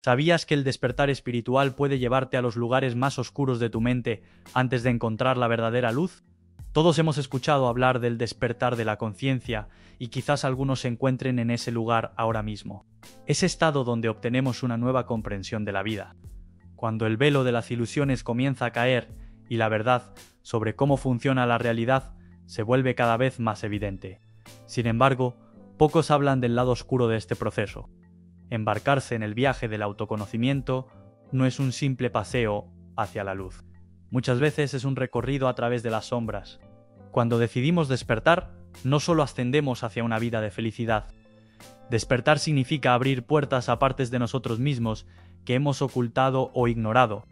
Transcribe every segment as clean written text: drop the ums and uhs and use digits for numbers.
¿Sabías que el despertar espiritual puede llevarte a los lugares más oscuros de tu mente antes de encontrar la verdadera luz? Todos hemos escuchado hablar del despertar de la conciencia y quizás algunos se encuentren en ese lugar ahora mismo. Ese estado donde obtenemos una nueva comprensión de la vida. Cuando el velo de las ilusiones comienza a caer y la verdad sobre cómo funciona la realidad se vuelve cada vez más evidente. Sin embargo, pocos hablan del lado oscuro de este proceso. Embarcarse en el viaje del autoconocimiento no es un simple paseo hacia la luz. Muchas veces es un recorrido a través de las sombras. Cuando decidimos despertar, no solo ascendemos hacia una vida de felicidad. Despertar significa abrir puertas a partes de nosotros mismos que hemos ocultado o ignorado.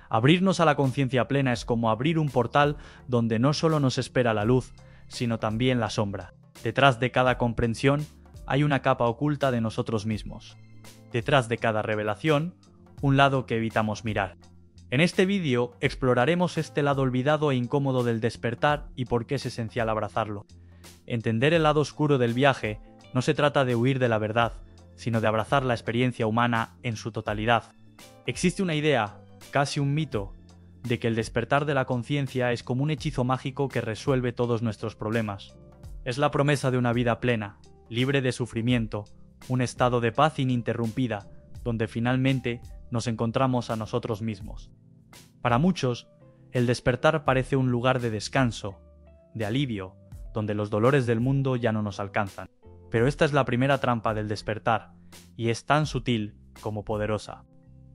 Abrirnos a la conciencia plena es como abrir un portal donde no solo nos espera la luz, sino también la sombra. Detrás de cada comprensión hay una capa oculta de nosotros mismos. Detrás de cada revelación, un lado que evitamos mirar. En este vídeo exploraremos este lado olvidado e incómodo del despertar y por qué es esencial abrazarlo. Entender el lado oscuro del viaje no se trata de huir de la verdad, sino de abrazar la experiencia humana en su totalidad. Existe una idea, casi un mito, de que el despertar de la conciencia es como un hechizo mágico que resuelve todos nuestros problemas. Es la promesa de una vida plena, libre de sufrimiento, un estado de paz ininterrumpida, donde finalmente nos encontramos a nosotros mismos. Para muchos, el despertar parece un lugar de descanso, de alivio, donde los dolores del mundo ya no nos alcanzan. Pero esta es la primera trampa del despertar, y es tan sutil como poderosa.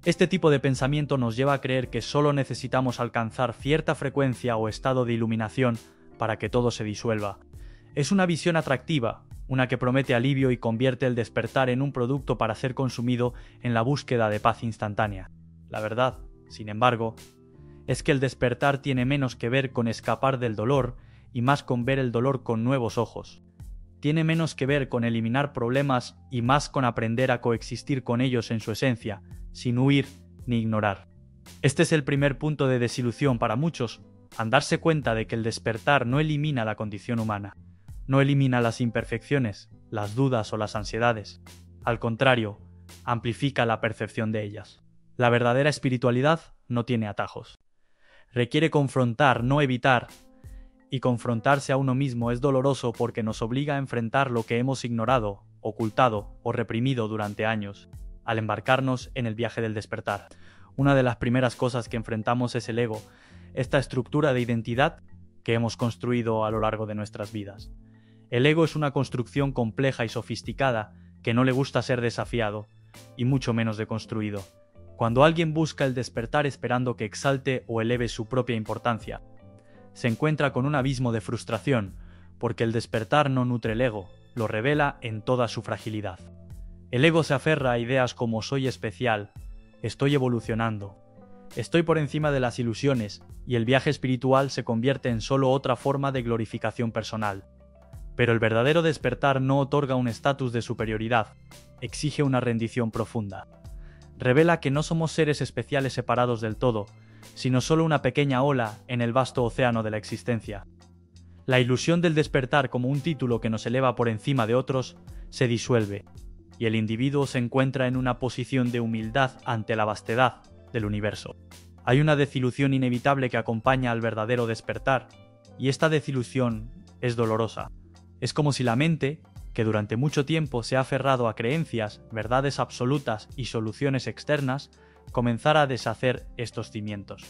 Este tipo de pensamiento nos lleva a creer que solo necesitamos alcanzar cierta frecuencia o estado de iluminación para que todo se disuelva. Es una visión atractiva, una que promete alivio y convierte el despertar en un producto para ser consumido en la búsqueda de paz instantánea. La verdad, sin embargo, es que el despertar tiene menos que ver con escapar del dolor y más con ver el dolor con nuevos ojos. Tiene menos que ver con eliminar problemas y más con aprender a coexistir con ellos en su esencia, sin huir ni ignorar. Este es el primer punto de desilusión para muchos, al darse cuenta de que el despertar no elimina la condición humana. No elimina las imperfecciones, las dudas o las ansiedades. Al contrario, amplifica la percepción de ellas. La verdadera espiritualidad no tiene atajos. Requiere confrontar, no evitar. Y confrontarse a uno mismo es doloroso porque nos obliga a enfrentar lo que hemos ignorado, ocultado o reprimido durante años, al embarcarnos en el viaje del despertar. Una de las primeras cosas que enfrentamos es el ego, esta estructura de identidad que hemos construido a lo largo de nuestras vidas. El ego es una construcción compleja y sofisticada que no le gusta ser desafiado, y mucho menos deconstruido. Cuando alguien busca el despertar esperando que exalte o eleve su propia importancia, se encuentra con un abismo de frustración, porque el despertar no nutre el ego, lo revela en toda su fragilidad. El ego se aferra a ideas como soy especial, estoy evolucionando, estoy por encima de las ilusiones, y el viaje espiritual se convierte en solo otra forma de glorificación personal. Pero el verdadero despertar no otorga un estatus de superioridad, exige una rendición profunda. Revela que no somos seres especiales separados del todo, sino solo una pequeña ola en el vasto océano de la existencia. La ilusión del despertar como un título que nos eleva por encima de otros se disuelve, y el individuo se encuentra en una posición de humildad ante la vastedad del universo. Hay una desilusión inevitable que acompaña al verdadero despertar, y esta desilusión es dolorosa. Es como si la mente, que durante mucho tiempo se ha aferrado a creencias, verdades absolutas y soluciones externas, comenzara a deshacer estos cimientos.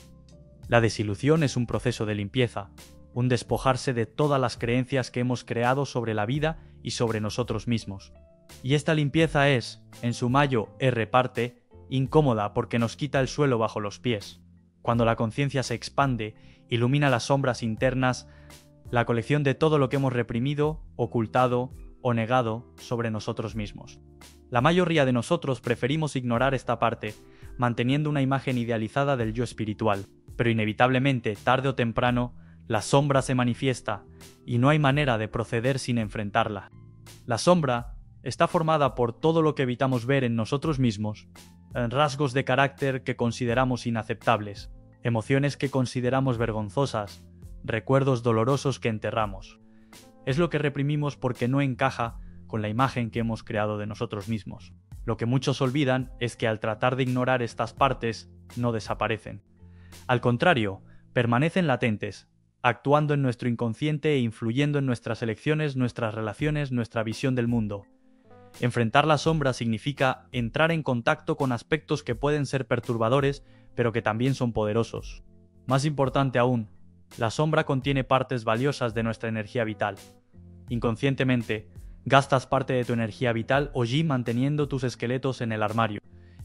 La desilusión es un proceso de limpieza, un despojarse de todas las creencias que hemos creado sobre la vida y sobre nosotros mismos. Y esta limpieza es, en su mayor parte, incómoda porque nos quita el suelo bajo los pies. Cuando la conciencia se expande, ilumina las sombras internas, la colección de todo lo que hemos reprimido, ocultado o negado sobre nosotros mismos. La mayoría de nosotros preferimos ignorar esta parte, manteniendo una imagen idealizada del yo espiritual, pero inevitablemente, tarde o temprano, la sombra se manifiesta y no hay manera de proceder sin enfrentarla. La sombra está formada por todo lo que evitamos ver en nosotros mismos, rasgos de carácter que consideramos inaceptables, emociones que consideramos vergonzosas, recuerdos dolorosos que enterramos. Es lo que reprimimos porque no encaja con la imagen que hemos creado de nosotros mismos. Lo que muchos olvidan es que al tratar de ignorar estas partes, no desaparecen. Al contrario, permanecen latentes, actuando en nuestro inconsciente e influyendo en nuestras elecciones, nuestras relaciones, nuestra visión del mundo. Enfrentar la sombra significa entrar en contacto con aspectos que pueden ser perturbadores, pero que también son poderosos. Más importante aún, la sombra contiene partes valiosas de nuestra energía vital. Inconscientemente, gastas parte de tu energía vital allí manteniendo tus esqueletos en el armario,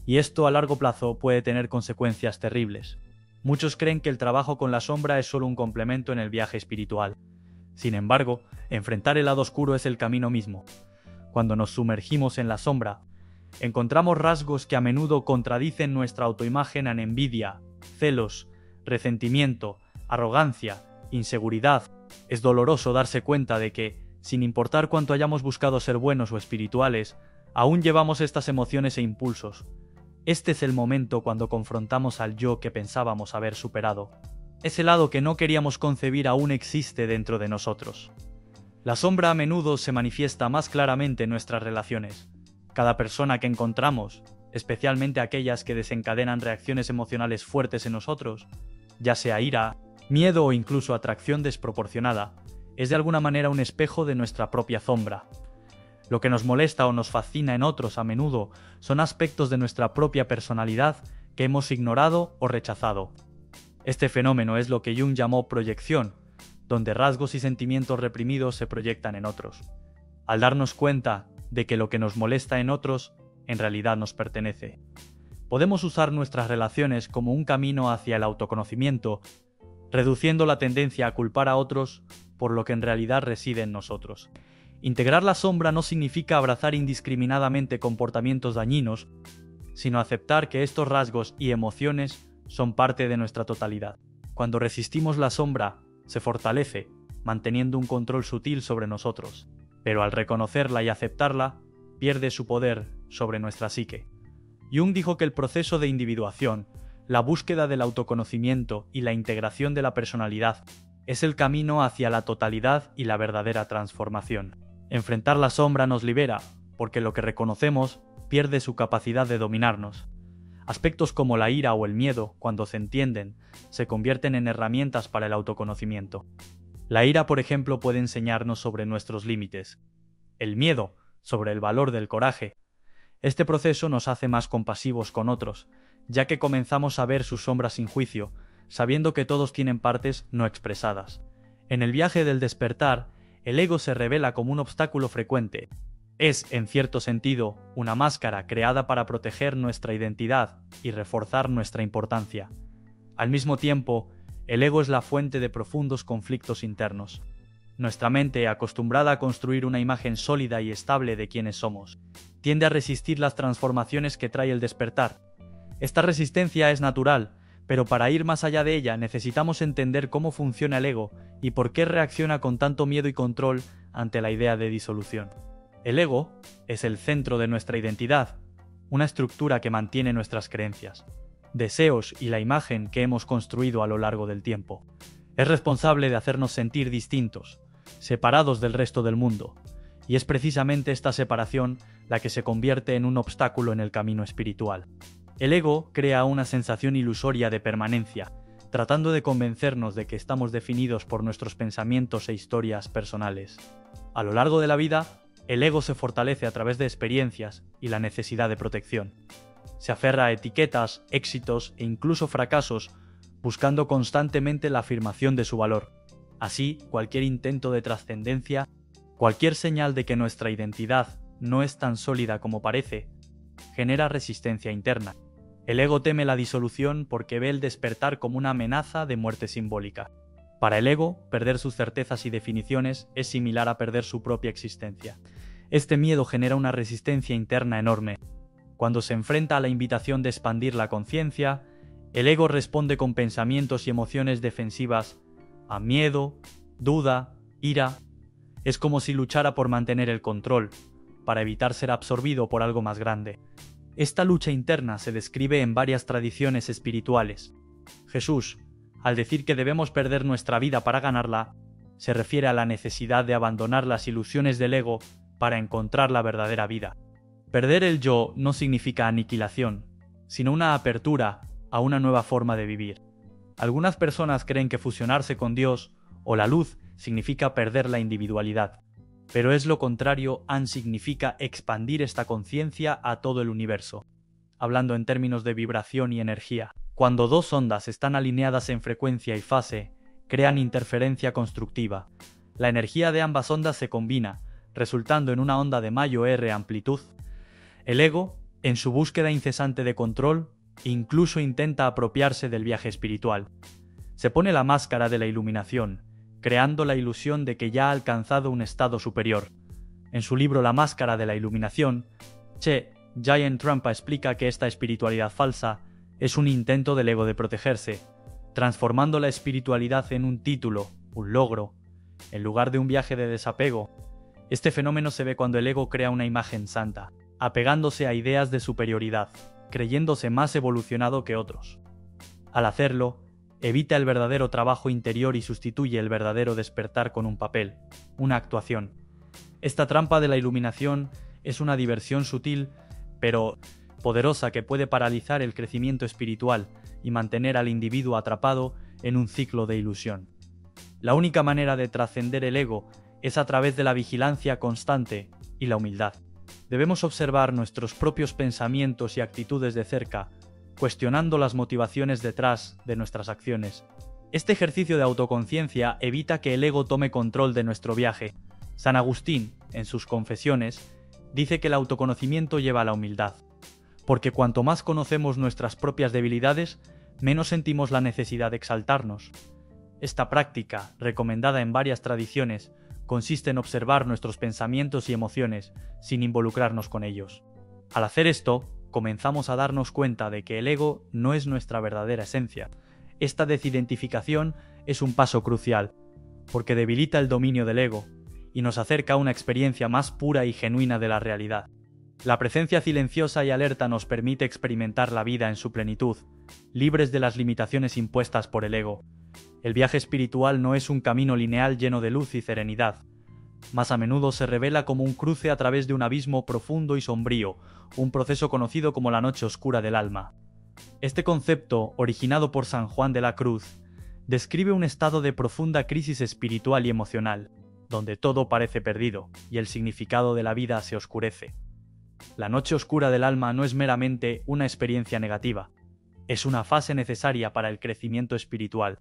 y esto a largo plazo puede tener consecuencias terribles. Muchos creen que el trabajo con la sombra es solo un complemento en el viaje espiritual. Sin embargo, enfrentar el lado oscuro es el camino mismo. Cuando nos sumergimos en la sombra, encontramos rasgos que a menudo contradicen nuestra autoimagen en envidia, celos, resentimiento, arrogancia, inseguridad. Es doloroso darse cuenta de que, sin importar cuánto hayamos buscado ser buenos o espirituales, aún llevamos estas emociones e impulsos. Este es el momento cuando confrontamos al yo que pensábamos haber superado. Ese lado que no queríamos concebir aún existe dentro de nosotros. La sombra a menudo se manifiesta más claramente en nuestras relaciones. Cada persona que encontramos, especialmente aquellas que desencadenan reacciones emocionales fuertes en nosotros, ya sea ira, miedo o incluso atracción desproporcionada, es de alguna manera un espejo de nuestra propia sombra. Lo que nos molesta o nos fascina en otros a menudo son aspectos de nuestra propia personalidad que hemos ignorado o rechazado. Este fenómeno es lo que Jung llamó proyección, donde rasgos y sentimientos reprimidos se proyectan en otros. Al darnos cuenta de que lo que nos molesta en otros en realidad nos pertenece, podemos usar nuestras relaciones como un camino hacia el autoconocimiento, reduciendo la tendencia a culpar a otros por lo que en realidad reside en nosotros. Integrar la sombra no significa abrazar indiscriminadamente comportamientos dañinos, sino aceptar que estos rasgos y emociones son parte de nuestra totalidad. Cuando resistimos la sombra, se fortalece, manteniendo un control sutil sobre nosotros, pero al reconocerla y aceptarla, pierde su poder sobre nuestra psique. Jung dijo que el proceso de individuación, la búsqueda del autoconocimiento y la integración de la personalidad es el camino hacia la totalidad y la verdadera transformación. Enfrentar la sombra nos libera, porque lo que reconocemos pierde su capacidad de dominarnos. Aspectos como la ira o el miedo, cuando se entienden, se convierten en herramientas para el autoconocimiento. La ira, por ejemplo, puede enseñarnos sobre nuestros límites. El miedo, sobre el valor del coraje. Este proceso nos hace más compasivos con otros, ya que comenzamos a ver sus sombras sin juicio, sabiendo que todos tienen partes no expresadas. En el viaje del despertar, el ego se revela como un obstáculo frecuente. Es, en cierto sentido, una máscara creada para proteger nuestra identidad y reforzar nuestra importancia. Al mismo tiempo, el ego es la fuente de profundos conflictos internos. Nuestra mente, acostumbrada a construir una imagen sólida y estable de quienes somos, tiende a resistir las transformaciones que trae el despertar. Esta resistencia es natural, pero para ir más allá de ella necesitamos entender cómo funciona el ego y por qué reacciona con tanto miedo y control ante la idea de disolución. El ego es el centro de nuestra identidad, una estructura que mantiene nuestras creencias, deseos y la imagen que hemos construido a lo largo del tiempo. Es responsable de hacernos sentir distintos, separados del resto del mundo, y es precisamente esta separación la que se convierte en un obstáculo en el camino espiritual. El ego crea una sensación ilusoria de permanencia, tratando de convencernos de que estamos definidos por nuestros pensamientos e historias personales. A lo largo de la vida, el ego se fortalece a través de experiencias y la necesidad de protección. Se aferra a etiquetas, éxitos e incluso fracasos, buscando constantemente la afirmación de su valor. Así, cualquier intento de trascendencia, cualquier señal de que nuestra identidad no es tan sólida como parece, genera resistencia interna. El ego teme la disolución porque ve el despertar como una amenaza de muerte simbólica. Para el ego, perder sus certezas y definiciones es similar a perder su propia existencia. Este miedo genera una resistencia interna enorme. Cuando se enfrenta a la invitación de expandir la conciencia, el ego responde con pensamientos y emociones defensivas a miedo, duda, ira. Es como si luchara por mantener el control, para evitar ser absorbido por algo más grande. Esta lucha interna se describe en varias tradiciones espirituales. Jesús, al decir que debemos perder nuestra vida para ganarla, se refiere a la necesidad de abandonar las ilusiones del ego para encontrar la verdadera vida. Perder el yo no significa aniquilación, sino una apertura a una nueva forma de vivir. Algunas personas creen que fusionarse con Dios o la luz significa perder la individualidad, pero es lo contrario. Significa expandir esta conciencia a todo el universo. Hablando en términos de vibración y energía, cuando dos ondas están alineadas en frecuencia y fase, crean interferencia constructiva. La energía de ambas ondas se combina, resultando en una onda de mayor amplitud. El ego, en su búsqueda incesante de control, incluso intenta apropiarse del viaje espiritual. Se pone la máscara de la iluminación, creando la ilusión de que ya ha alcanzado un estado superior. En su libro La máscara de la iluminación, Giant Trungpa explica que esta espiritualidad falsa es un intento del ego de protegerse, transformando la espiritualidad en un título, un logro, en lugar de un viaje de desapego. Este fenómeno se ve cuando el ego crea una imagen santa, apegándose a ideas de superioridad, creyéndose más evolucionado que otros. Al hacerlo, evita el verdadero trabajo interior y sustituye el verdadero despertar con un papel, una actuación. Esta trampa de la iluminación es una diversión sutil, pero poderosa, que puede paralizar el crecimiento espiritual y mantener al individuo atrapado en un ciclo de ilusión. La única manera de trascender el ego es a través de la vigilancia constante y la humildad. Debemos observar nuestros propios pensamientos y actitudes de cerca, cuestionando las motivaciones detrás de nuestras acciones. Este ejercicio de autoconciencia evita que el ego tome control de nuestro viaje. San Agustín, en sus Confesiones, dice que el autoconocimiento lleva a la humildad, porque cuanto más conocemos nuestras propias debilidades, menos sentimos la necesidad de exaltarnos. Esta práctica, recomendada en varias tradiciones, consiste en observar nuestros pensamientos y emociones sin involucrarnos con ellos. Al hacer esto, comenzamos a darnos cuenta de que el ego no es nuestra verdadera esencia. Esta desidentificación es un paso crucial, porque debilita el dominio del ego y nos acerca a una experiencia más pura y genuina de la realidad. La presencia silenciosa y alerta nos permite experimentar la vida en su plenitud, libres de las limitaciones impuestas por el ego. El viaje espiritual no es un camino lineal lleno de luz y serenidad. Más a menudo se revela como un cruce a través de un abismo profundo y sombrío, un proceso conocido como la noche oscura del alma. Este concepto, originado por San Juan de la Cruz, describe un estado de profunda crisis espiritual y emocional, donde todo parece perdido y el significado de la vida se oscurece. La noche oscura del alma no es meramente una experiencia negativa, es una fase necesaria para el crecimiento espiritual.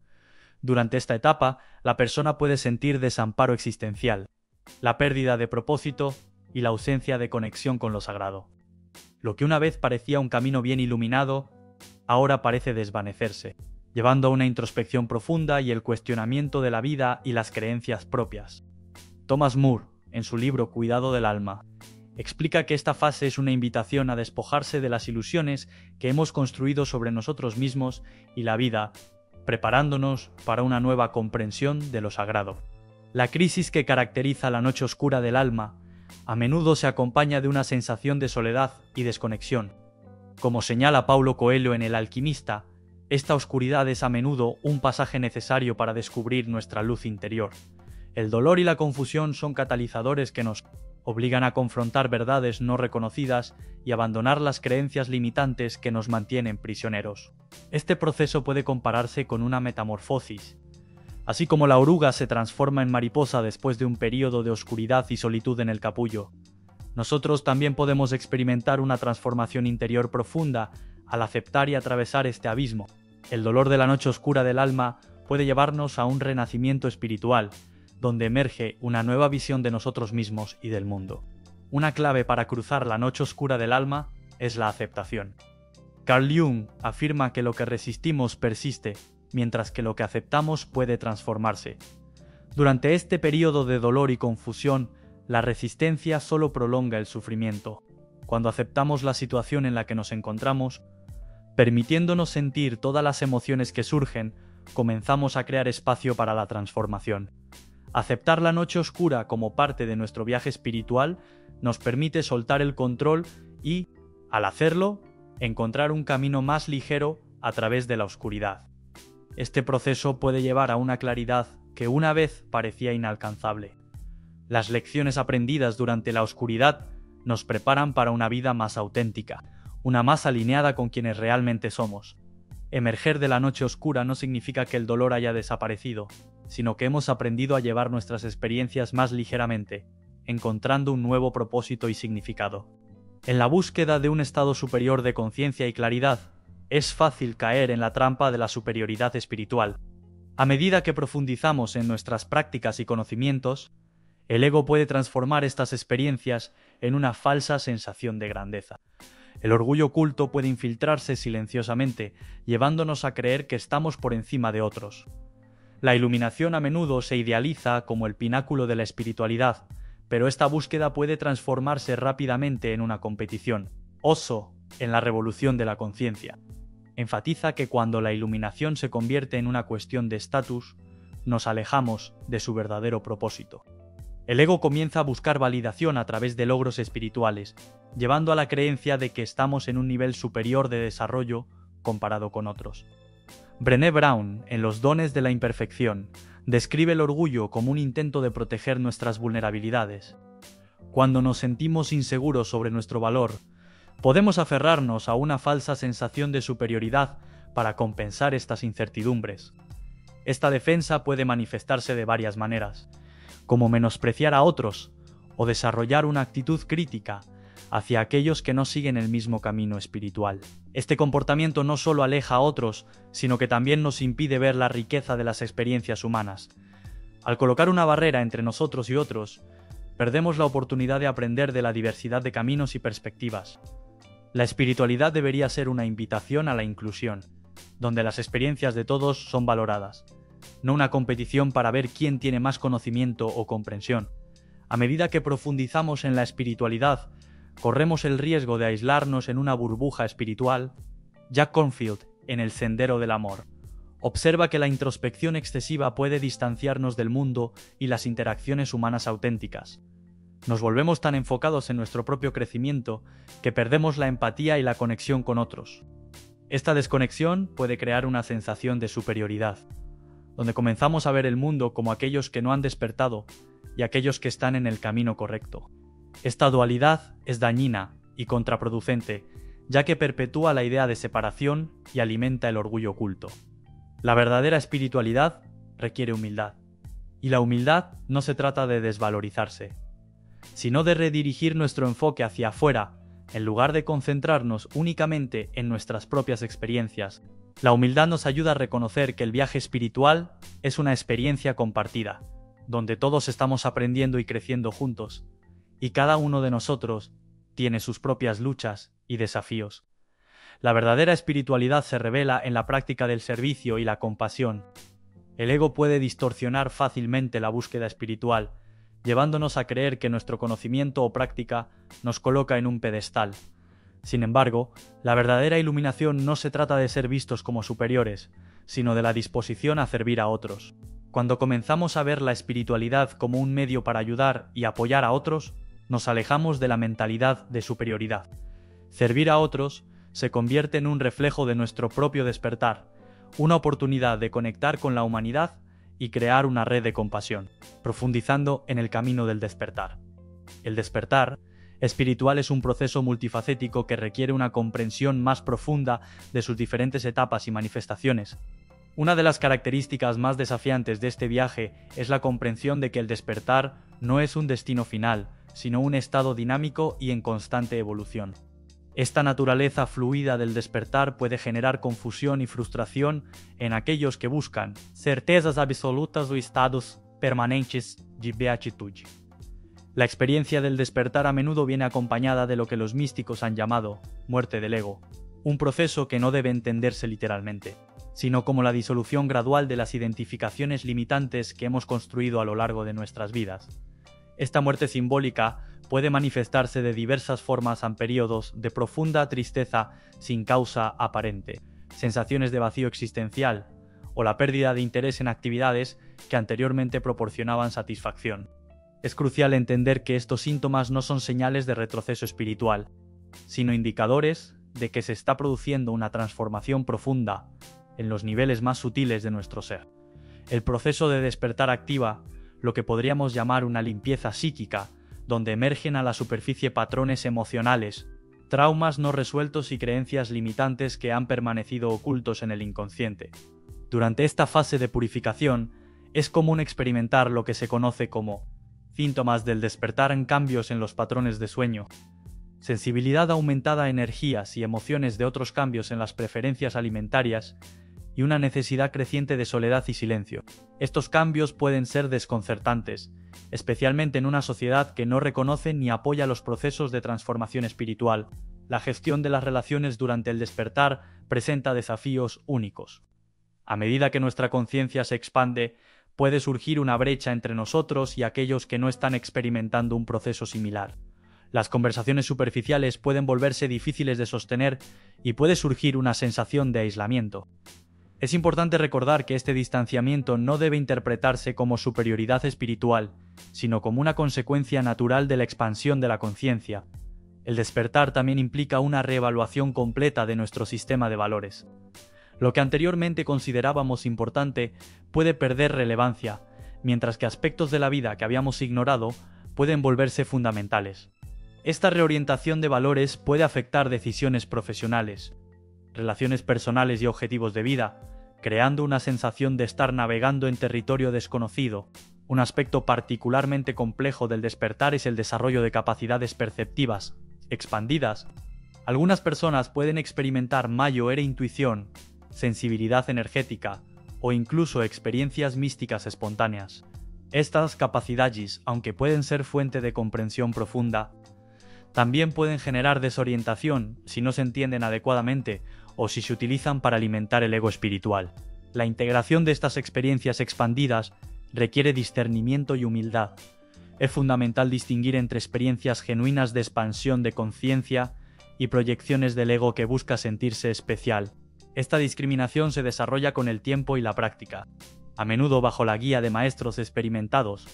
Durante esta etapa, la persona puede sentir desamparo existencial, la pérdida de propósito y la ausencia de conexión con lo sagrado. Lo que una vez parecía un camino bien iluminado, ahora parece desvanecerse, llevando a una introspección profunda y el cuestionamiento de la vida y las creencias propias. Thomas Moore, en su libro Cuidado del alma, explica que esta fase es una invitación a despojarse de las ilusiones que hemos construido sobre nosotros mismos y la vida, preparándonos para una nueva comprensión de lo sagrado. La crisis que caracteriza la noche oscura del alma a menudo se acompaña de una sensación de soledad y desconexión. Como señala Paulo Coelho en El alquimista, esta oscuridad es a menudo un pasaje necesario para descubrir nuestra luz interior. El dolor y la confusión son catalizadores que nos obligan a confrontar verdades no reconocidas y abandonar las creencias limitantes que nos mantienen prisioneros. Este proceso puede compararse con una metamorfosis. Así como la oruga se transforma en mariposa después de un período de oscuridad y solitud en el capullo, nosotros también podemos experimentar una transformación interior profunda al aceptar y atravesar este abismo. El dolor de la noche oscura del alma puede llevarnos a un renacimiento espiritual, donde emerge una nueva visión de nosotros mismos y del mundo. Una clave para cruzar la noche oscura del alma es la aceptación. Carl Jung afirma que lo que resistimos persiste, mientras que lo que aceptamos puede transformarse. Durante este periodo de dolor y confusión, la resistencia solo prolonga el sufrimiento. Cuando aceptamos la situación en la que nos encontramos, permitiéndonos sentir todas las emociones que surgen, comenzamos a crear espacio para la transformación. Aceptar la noche oscura como parte de nuestro viaje espiritual nos permite soltar el control y, al hacerlo, encontrar un camino más ligero a través de la oscuridad. Este proceso puede llevar a una claridad que una vez parecía inalcanzable. Las lecciones aprendidas durante la oscuridad nos preparan para una vida más auténtica, una más alineada con quienes realmente somos. Emerger de la noche oscura no significa que el dolor haya desaparecido, sino que hemos aprendido a llevar nuestras experiencias más ligeramente, encontrando un nuevo propósito y significado. En la búsqueda de un estado superior de conciencia y claridad, es fácil caer en la trampa de la superioridad espiritual. A medida que profundizamos en nuestras prácticas y conocimientos, el ego puede transformar estas experiencias en una falsa sensación de grandeza. El orgullo oculto puede infiltrarse silenciosamente, llevándonos a creer que estamos por encima de otros. La iluminación a menudo se idealiza como el pináculo de la espiritualidad, pero esta búsqueda puede transformarse rápidamente en una competición. Oso, en la revolución de la conciencia, enfatiza que cuando la iluminación se convierte en una cuestión de estatus, nos alejamos de su verdadero propósito. El ego comienza a buscar validación a través de logros espirituales, llevando a la creencia de que estamos en un nivel superior de desarrollo comparado con otros. Brené Brown, en Los dones de la imperfección, describe el orgullo como un intento de proteger nuestras vulnerabilidades. Cuando nos sentimos inseguros sobre nuestro valor, podemos aferrarnos a una falsa sensación de superioridad para compensar estas incertidumbres. Esta defensa puede manifestarse de varias maneras, como menospreciar a otros o desarrollar una actitud crítica hacia aquellos que no siguen el mismo camino espiritual. Este comportamiento no solo aleja a otros, sino que también nos impide ver la riqueza de las experiencias humanas. Al colocar una barrera entre nosotros y otros, perdemos la oportunidad de aprender de la diversidad de caminos y perspectivas. La espiritualidad debería ser una invitación a la inclusión, donde las experiencias de todos son valoradas, no una competición para ver quién tiene más conocimiento o comprensión. A medida que profundizamos en la espiritualidad, corremos el riesgo de aislarnos en una burbuja espiritual. Jack Kornfield, en El sendero del amor, observa que la introspección excesiva puede distanciarnos del mundo y las interacciones humanas auténticas. Nos volvemos tan enfocados en nuestro propio crecimiento que perdemos la empatía y la conexión con otros. Esta desconexión puede crear una sensación de superioridad, donde comenzamos a ver el mundo como aquellos que no han despertado y aquellos que están en el camino correcto. Esta dualidad es dañina y contraproducente, ya que perpetúa la idea de separación y alimenta el orgullo oculto. La verdadera espiritualidad requiere humildad, y la humildad no se trata de desvalorizarse, sino de redirigir nuestro enfoque hacia afuera, en lugar de concentrarnos únicamente en nuestras propias experiencias. La humildad nos ayuda a reconocer que el viaje espiritual es una experiencia compartida, donde todos estamos aprendiendo y creciendo juntos, y cada uno de nosotros tiene sus propias luchas y desafíos. La verdadera espiritualidad se revela en la práctica del servicio y la compasión. El ego puede distorsionar fácilmente la búsqueda espiritual, llevándonos a creer que nuestro conocimiento o práctica nos coloca en un pedestal. Sin embargo, la verdadera iluminación no se trata de ser vistos como superiores, sino de la disposición a servir a otros. Cuando comenzamos a ver la espiritualidad como un medio para ayudar y apoyar a otros, nos alejamos de la mentalidad de superioridad. Servir a otros se convierte en un reflejo de nuestro propio despertar, una oportunidad de conectar con la humanidad y crear una red de compasión, profundizando en el camino del despertar. El despertar espiritual es un proceso multifacético que requiere una comprensión más profunda de sus diferentes etapas y manifestaciones. Una de las características más desafiantes de este viaje es la comprensión de que el despertar no es un destino final, sino un estado dinámico y en constante evolución. Esta naturaleza fluida del despertar puede generar confusión y frustración en aquellos que buscan certezas absolutas o estados permanentes de beatitude. La experiencia del despertar a menudo viene acompañada de lo que los místicos han llamado muerte del ego, un proceso que no debe entenderse literalmente, sino como la disolución gradual de las identificaciones limitantes que hemos construido a lo largo de nuestras vidas. Esta muerte simbólica puede manifestarse de diversas formas en periodos de profunda tristeza sin causa aparente, sensaciones de vacío existencial o la pérdida de interés en actividades que anteriormente proporcionaban satisfacción. Es crucial entender que estos síntomas no son señales de retroceso espiritual, sino indicadores de que se está produciendo una transformación profunda en los niveles más sutiles de nuestro ser. El proceso de despertar activa lo que podríamos llamar una limpieza psíquica, donde emergen a la superficie patrones emocionales, traumas no resueltos y creencias limitantes que han permanecido ocultos en el inconsciente. Durante esta fase de purificación, es común experimentar lo que se conoce como síntomas del despertar en cambios en los patrones de sueño, sensibilidad aumentada a energías y emociones de otros cambios en las preferencias alimentarias y una necesidad creciente de soledad y silencio. Estos cambios pueden ser desconcertantes, especialmente en una sociedad que no reconoce ni apoya los procesos de transformación espiritual. La gestión de las relaciones durante el despertar presenta desafíos únicos. A medida que nuestra conciencia se expande, puede surgir una brecha entre nosotros y aquellos que no están experimentando un proceso similar. Las conversaciones superficiales pueden volverse difíciles de sostener y puede surgir una sensación de aislamiento. Es importante recordar que este distanciamiento no debe interpretarse como superioridad espiritual, sino como una consecuencia natural de la expansión de la conciencia. El despertar también implica una reevaluación completa de nuestro sistema de valores. Lo que anteriormente considerábamos importante puede perder relevancia, mientras que aspectos de la vida que habíamos ignorado pueden volverse fundamentales. Esta reorientación de valores puede afectar decisiones profesionales, relaciones personales y objetivos de vida, creando una sensación de estar navegando en territorio desconocido. Un aspecto particularmente complejo del despertar es el desarrollo de capacidades perceptivas expandidas. Algunas personas pueden experimentar mayor intuición, sensibilidad energética o incluso experiencias místicas espontáneas. Estas capacidades, aunque pueden ser fuente de comprensión profunda, también pueden generar desorientación si no se entienden adecuadamente o si se utilizan para alimentar el ego espiritual. La integración de estas experiencias expandidas requiere discernimiento y humildad. Es fundamental distinguir entre experiencias genuinas de expansión de conciencia y proyecciones del ego que busca sentirse especial. Esta discriminación se desarrolla con el tiempo y la práctica, a menudo bajo la guía de maestros experimentados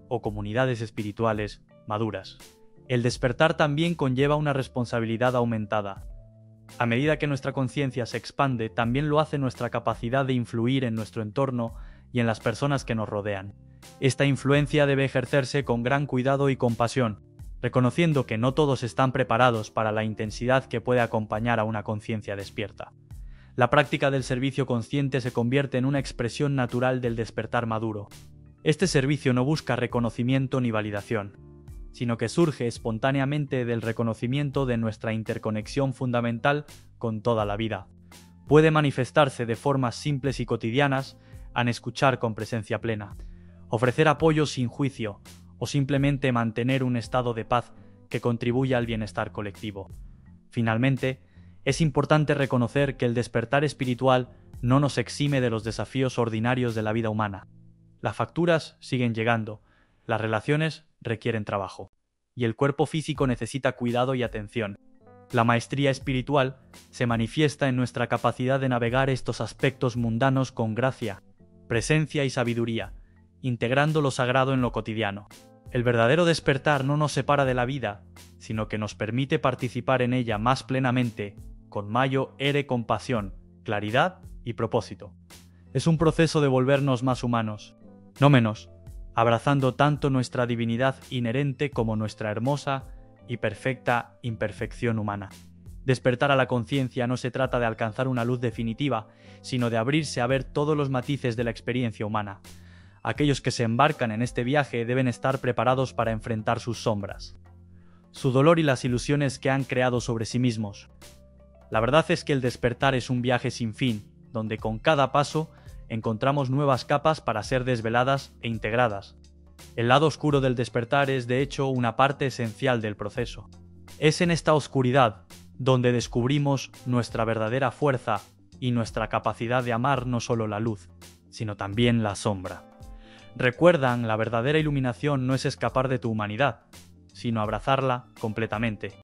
o comunidades espirituales maduras. El despertar también conlleva una responsabilidad aumentada. A medida que nuestra conciencia se expande, también lo hace nuestra capacidad de influir en nuestro entorno y en las personas que nos rodean. Esta influencia debe ejercerse con gran cuidado y compasión, reconociendo que no todos están preparados para la intensidad que puede acompañar a una conciencia despierta. La práctica del servicio consciente se convierte en una expresión natural del despertar maduro. Este servicio no busca reconocimiento ni validación, sino que surge espontáneamente del reconocimiento de nuestra interconexión fundamental con toda la vida. Puede manifestarse de formas simples y cotidianas, al escuchar con presencia plena, ofrecer apoyo sin juicio o simplemente mantener un estado de paz que contribuya al bienestar colectivo. Finalmente, es importante reconocer que el despertar espiritual no nos exime de los desafíos ordinarios de la vida humana. Las facturas siguen llegando, las relaciones requieren trabajo, y el cuerpo físico necesita cuidado y atención. La maestría espiritual se manifiesta en nuestra capacidad de navegar estos aspectos mundanos con gracia, presencia y sabiduría, integrando lo sagrado en lo cotidiano. El verdadero despertar no nos separa de la vida, sino que nos permite participar en ella más plenamente, con mayor compasión, claridad y propósito. Es un proceso de volvernos más humanos, no menos, abrazando tanto nuestra divinidad inherente como nuestra hermosa y perfecta imperfección humana. Despertar a la conciencia no se trata de alcanzar una luz definitiva, sino de abrirse a ver todos los matices de la experiencia humana. Aquellos que se embarcan en este viaje deben estar preparados para enfrentar sus sombras, su dolor y las ilusiones que han creado sobre sí mismos. La verdad es que el despertar es un viaje sin fin, donde con cada paso encontramos nuevas capas para ser desveladas e integradas. El lado oscuro del despertar es, de hecho, una parte esencial del proceso. Es en esta oscuridad donde descubrimos nuestra verdadera fuerza y nuestra capacidad de amar no solo la luz, sino también la sombra. Recuerdan, la verdadera iluminación no es escapar de tu humanidad, sino abrazarla completamente.